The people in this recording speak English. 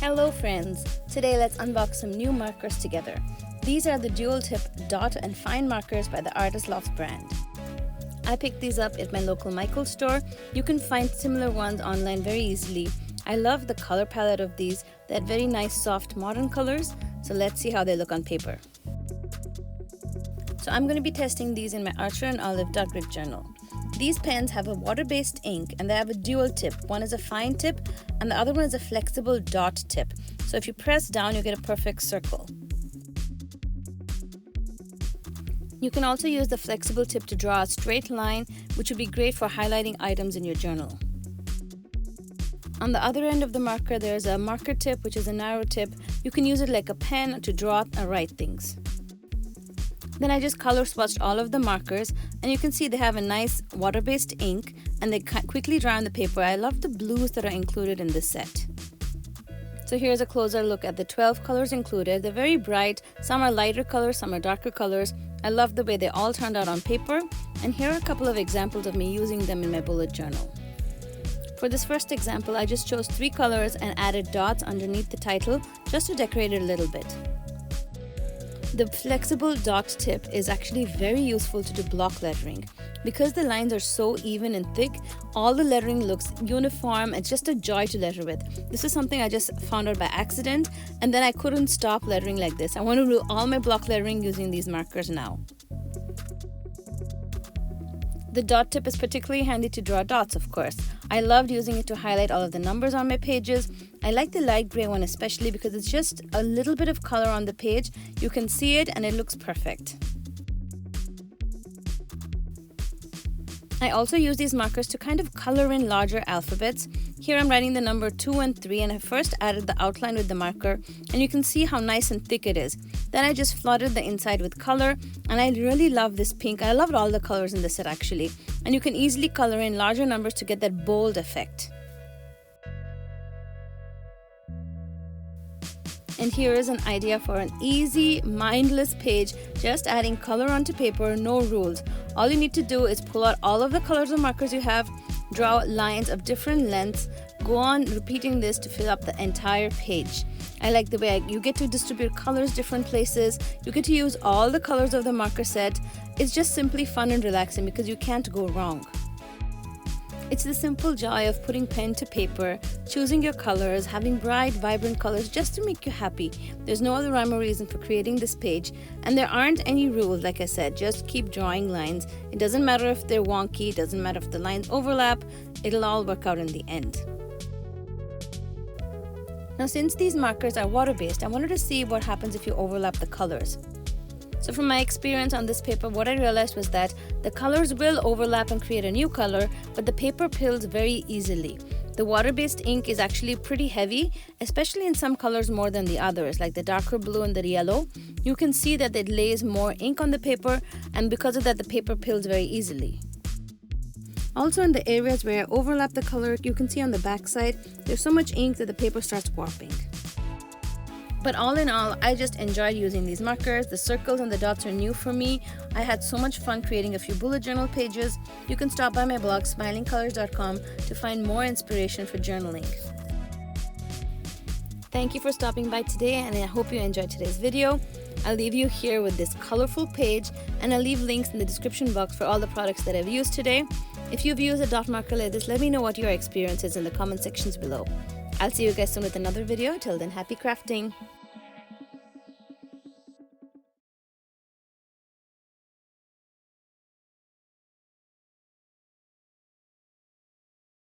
Hello friends! Today let's unbox some new markers together. These are the dual tip dot and fine markers by the Artist Loft brand. I picked these up at my local Michael's store. You can find similar ones online very easily. I love the color palette of these. They're very nice soft modern colors. So let's see how they look on paper. So I'm going to be testing these in my Archer and Olive dot grid journal. These pens have a water-based ink and they have a dual tip. One is a fine tip and the other one is a flexible dot tip. So if you press down, you get a perfect circle. You can also use the flexible tip to draw a straight line, which would be great for highlighting items in your journal. On the other end of the marker, there's a marker tip, which is a narrow tip. You can use it like a pen to draw and write things. Then I just color swatched all of the markers, and you can see they have a nice water-based ink and they quickly dry on the paper. I love the blues that are included in this set. So here's a closer look at the 12 colors included. They're very bright. Some are lighter colors, some are darker colors. I love the way they all turned out on paper, and here are a couple of examples of me using them in my bullet journal. For this first example, I just chose 3 colors and added dots underneath the title just to decorate it a little bit. The flexible dot tip is actually very useful to do block lettering. Because the lines are so even and thick, all the lettering looks uniform. It's just a joy to letter with. This is something I just found out by accident, and then I couldn't stop lettering like this. I want to do all my block lettering using these markers now. The dot tip is particularly handy to draw dots, of course. I loved using it to highlight all of the numbers on my pages. I like the light gray one especially because it's just a little bit of color on the page. You can see it and it looks perfect. I also use these markers to kind of color in larger alphabets. Here I'm writing the number 2 and 3, and I first added the outline with the marker, and you can see how nice and thick it is. Then I just flooded the inside with color, and I really love this pink. I loved all the colors in the set actually, and you can easily color in larger numbers to get that bold effect. And here is an idea for an easy, mindless page, just adding color onto paper, no rules. All you need to do is pull out all of the colors of markers you have, draw lines of different lengths, go on repeating this to fill up the entire page. I like the way you get to distribute colors different places. You get to use all the colors of the marker set. It's just simply fun and relaxing because you can't go wrong. It's the simple joy of putting pen to paper, choosing your colors, having bright, vibrant colors just to make you happy. There's no other rhyme or reason for creating this page, and there aren't any rules. Like I said, just keep drawing lines. It doesn't matter if they're wonky, it doesn't matter if the lines overlap, it'll all work out in the end. Now, since these markers are water-based, I wanted to see what happens if you overlap the colors. So from my experience on this paper, what I realized was that the colors will overlap and create a new color, but the paper peels very easily. The water-based ink is actually pretty heavy, especially in some colors more than the others, like the darker blue and the yellow. You can see that it lays more ink on the paper, and because of that, the paper peels very easily. Also, in the areas where I overlap the color, you can see on the back side, there's so much ink that the paper starts warping. But all in all, I just enjoyed using these markers. The circles and the dots are new for me. I had so much fun creating a few bullet journal pages. You can stop by my blog smilingcolors.com to find more inspiration for journaling. Thank you for stopping by today, and I hope you enjoyed today's video. I'll leave you here with this colorful page, and I'll leave links in the description box for all the products that I've used today. If you've used a dot marker like this, let me know what your experience is in the comment sections below. I'll see you guys soon with another video. Till then, happy crafting!